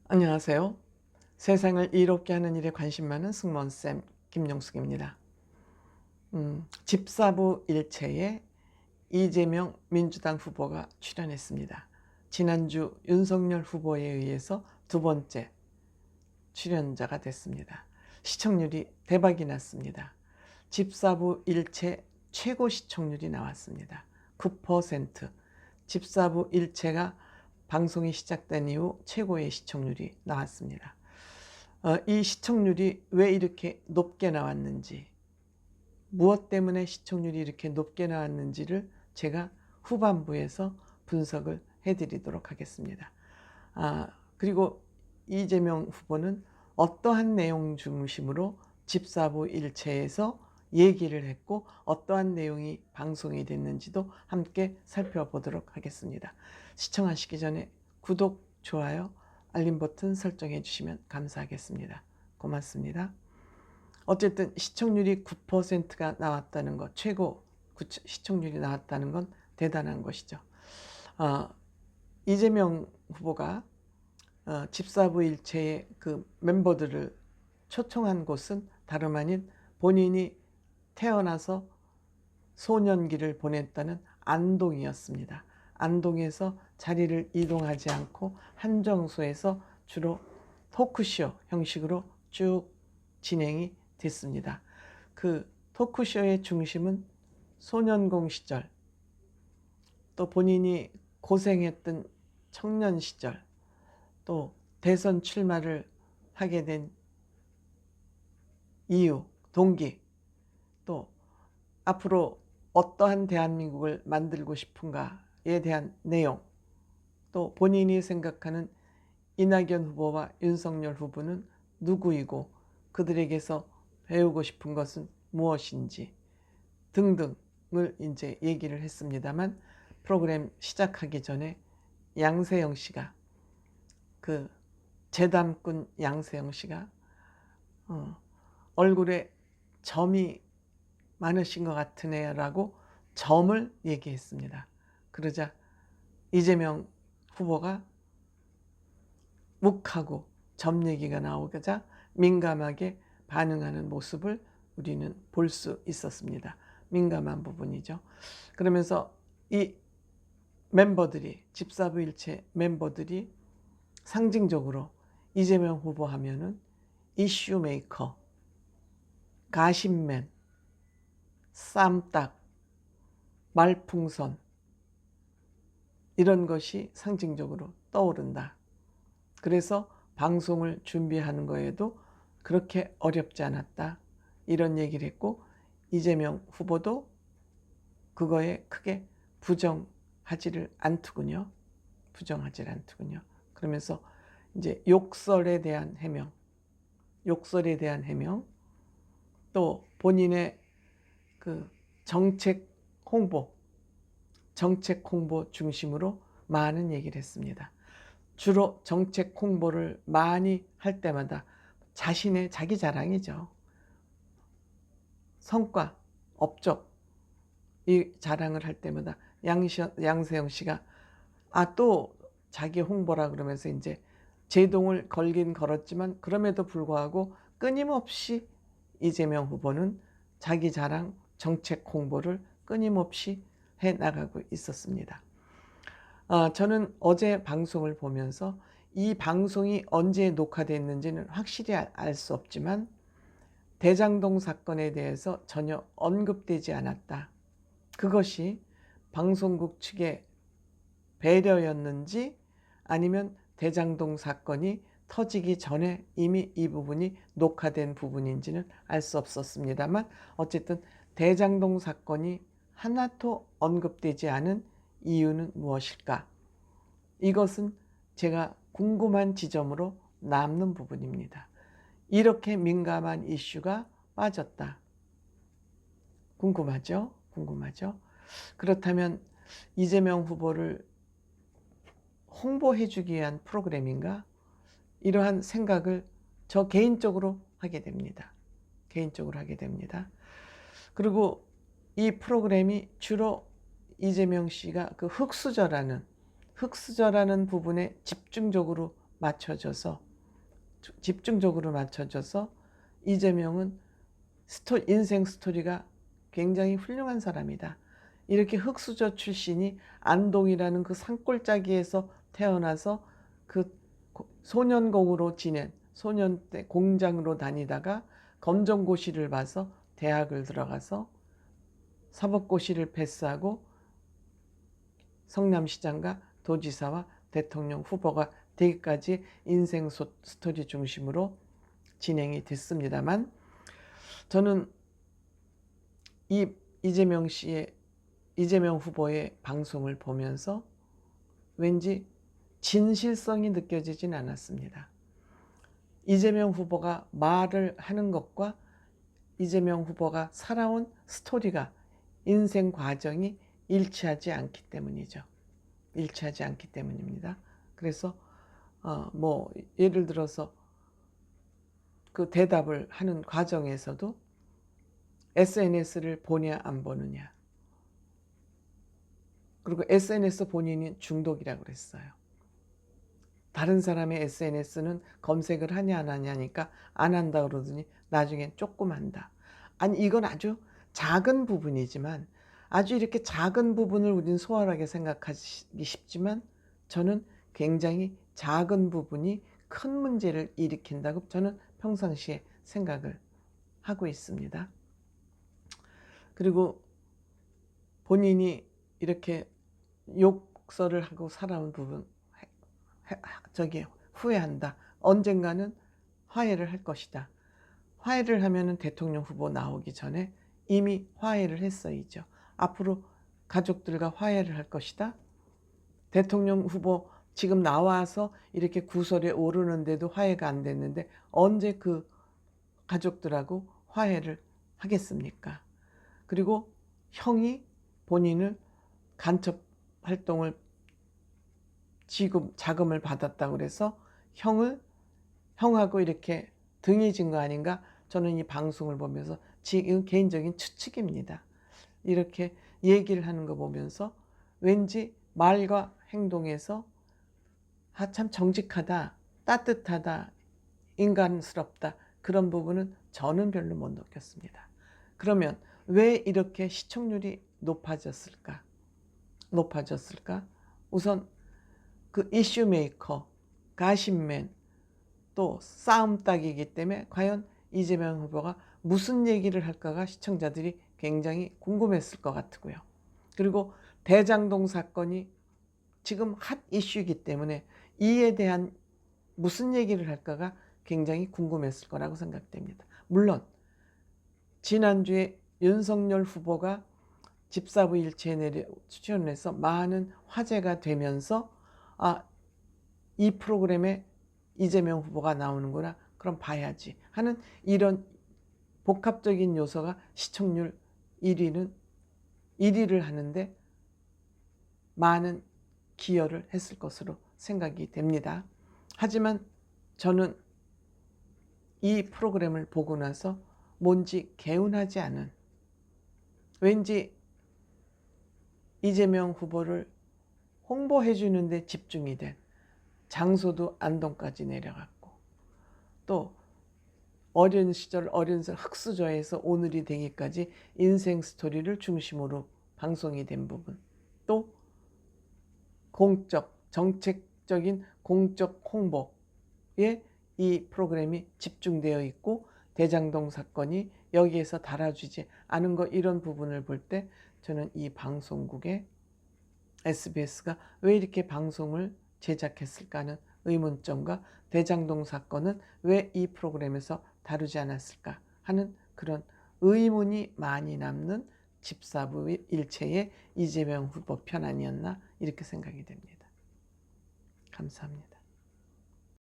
안녕하세요. 세상을 이롭게 하는 일에 관심 많은 승무원쌤 김용숙입니다. 집사부 일체에 이재명 민주당 후보가 출연했습니다. 지난주 윤석열 후보에 의해서 두 번째 출연자가 됐습니다. 시청률이 대박이 났습니다. 집사부 일체 최고 시청률이 나왔습니다. 9%. 집사부 일체가 방송이 시작된 이후 최고의 시청률이 나왔습니다. 이 시청률이 왜 이렇게 높게 나왔는지, 무엇 때문에 시청률이 이렇게 높게 나왔는지를 제가 후반부에서 분석을 해드리도록 하겠습니다. 그리고 이재명 후보는 어떠한 내용 중심으로 집사부 일체에서 얘기를 했고 어떠한 내용이 방송이 됐는지도 함께 살펴보도록 하겠습니다. 시청하시기 전에 구독, 좋아요, 알림 버튼 설정해 주시면 감사하겠습니다. 고맙습니다. 어쨌든 시청률이 9%가 나왔다는 것, 최고 시청률이 나왔다는 건 대단한 것이죠. 이재명 후보가 집사부 일체의 그 멤버들을 초청한 곳은 다름 아닌 본인이 태어나서 소년기를 보냈다는 안동이었습니다. 안동에서 자리를 이동하지 않고 한정소에서 주로 토크쇼 형식으로 쭉 진행이 됐습니다. 그 토크쇼의 중심은 소년공 시절, 또 본인이 고생했던 청년 시절, 또 대선 출마를 하게 된 이유, 동기, 또 앞으로 어떠한 대한민국을 만들고 싶은가에 대한 내용, 또 본인이 생각하는 이낙연 후보와 윤석열 후보는 누구이고 그들에게서 배우고 싶은 것은 무엇인지 등등을 이제 얘기를 했습니다만, 프로그램 시작하기 전에 양세형 씨가, 그 재담꾼 양세형 씨가 얼굴에 점이 많으신 것 같으네요 라고 점을 얘기했습니다. 그러자 이재명 후보가 묵하고 점 얘기가 나오자 민감하게 반응하는 모습을 우리는 볼 수 있었습니다. 민감한 부분이죠. 그러면서 이 멤버들이, 집사부 일체 멤버들이 상징적으로 이재명 후보 하면은 이슈 메이커, 가십맨, 쌈딱, 말풍선, 이런 것이 상징적으로 떠오른다. 그래서 방송을 준비하는 거에도 그렇게 어렵지 않았다, 이런 얘기를 했고, 이재명 후보도 그거에 크게 부정하지를 않더군요. 그러면서 이제 욕설에 대한 해명, 또 본인의 그 정책 홍보 중심으로 많은 얘기를 했습니다. 주로 정책 홍보를 많이 할 때마다 자기 자랑이죠. 성과, 업적, 이 자랑을 할 때마다 양세형 씨가 또 자기 홍보라 그러면서 이제 제동을 걸긴 걸었지만, 그럼에도 불구하고 끊임없이 이재명 후보는 자기 자랑, 정책 홍보를 끊임없이 해나가고 있었습니다. 저는 어제 방송을 보면서 이 방송이 언제 녹화됐는지는 확실히 알 수 없지만 대장동 사건에 대해서 전혀 언급되지 않았다. 그것이 방송국 측의 배려였는지 아니면 대장동 사건이 터지기 전에 이미 이 부분이 녹화된 부분인지는 알 수 없었습니다만, 어쨌든 대장동 사건이 하나도 언급되지 않은 이유는 무엇일까? 이것은 제가 궁금한 지점으로 남는 부분입니다. 이렇게 민감한 이슈가 빠졌다. 궁금하죠? 그렇다면 이재명 후보를 홍보해주기 위한 프로그램인가? 이러한 생각을 저 개인적으로 하게 됩니다. 그리고 이 프로그램이 주로 이재명 씨가 그 흑수저라는 부분에 집중적으로 맞춰져서 집중적으로 맞춰져서 이재명은 인생 스토리가 굉장히 훌륭한 사람이다. 이렇게 흙수저 출신이 안동이라는 그 산골짜기에서 태어나서 그 소년공으로 지낸 소년 때 공장으로 다니다가 검정고시를 봐서 대학을 들어가서 사법고시를 패스하고 성남시장과 도지사와 대통령 후보가 되기까지 인생 스토리 중심으로 진행이 됐습니다만, 저는 이 이재명 후보의 방송을 보면서 왠지 진실성이 느껴지진 않았습니다. 이재명 후보가 말을 하는 것과 이재명 후보가 살아온 스토리가, 인생 과정이 일치하지 않기 때문이죠. 일치하지 않기 때문입니다. 그래서 뭐 예를 들어서 그 대답을 하는 과정에서도 SNS를 보냐 안 보느냐, 그리고 SNS 본인이 중독이라고 그랬어요. 다른 사람의 SNS는 검색을 하냐 안 하냐니까 안 한다 그러더니 나중엔 조금 한다. 아니, 이건 아주 작은 부분이지만, 아주 이렇게 작은 부분을 우린 소홀하게 생각하기 쉽지만, 저는 굉장히 작은 부분이 큰 문제를 일으킨다고 저는 평상시에 생각을 하고 있습니다. 그리고 본인이 이렇게 욕설을 하고 살아온 부분, 후회한다. 언젠가는 화해를 할 것이다. 화해를 하면은 대통령 후보 나오기 전에 이미 화해를 했어야죠. 앞으로 가족들과 화해를 할 것이다. 대통령 후보 지금 나와서 이렇게 구설에 오르는데도 화해가 안 됐는데 언제 그 가족들하고 화해를 하겠습니까? 그리고 형이 본인을 간첩 활동을 자금을 받았다고 그래서 형하고 이렇게 등이 진 거 아닌가? 저는 이 방송을 보면서 지금 개인적인 추측입니다. 이렇게 얘기를 하는 거 보면서 왠지 말과 행동에서 참 정직하다, 따뜻하다, 인간스럽다, 그런 부분은 저는 별로 못 느꼈습니다. 그러면 왜 이렇게 시청률이 높아졌을까? 우선 그 이슈 메이커, 가십맨, 또 싸움닭이기 때문에 과연 이재명 후보가 무슨 얘기를 할까가 시청자들이 굉장히 궁금했을 것 같고요. 그리고 대장동 사건이 지금 핫 이슈이기 때문에 이에 대한 무슨 얘기를 할까가 굉장히 궁금했을 거라고 생각됩니다. 물론 지난주에 윤석열 후보가 집사부 일체에 출연해서 많은 화제가 되면서 이 프로그램에 이재명 후보가 나오는구나, 그럼 봐야지 하는 이런 복합적인 요소가 시청률 1위를 하는데 많은 기여를 했을 것으로 생각이 됩니다. 하지만 저는 이 프로그램을 보고 나서 뭔지 개운하지 않은, 왠지 이재명 후보를 홍보해 주는데 집중이 된, 장소도 안동까지 내려갔고, 또 어린 시절 흙수저에서 오늘이 되기까지 인생 스토리를 중심으로 방송이 된 부분, 또 정책적인 공적 홍보에 이 프로그램이 집중되어 있고 대장동 사건이 여기에서 달아주지 않은 거, 이런 부분을 볼 때 저는 이 방송국에 SBS가 왜 이렇게 방송을 제작했을까 하는 의문점과 대장동 사건은 왜 이 프로그램에서 다루지 않았을까 하는 그런 의문이 많이 남는 집사부 일체의 이재명 후보 편 아니었나, 이렇게 생각이 됩니다. 감사합니다.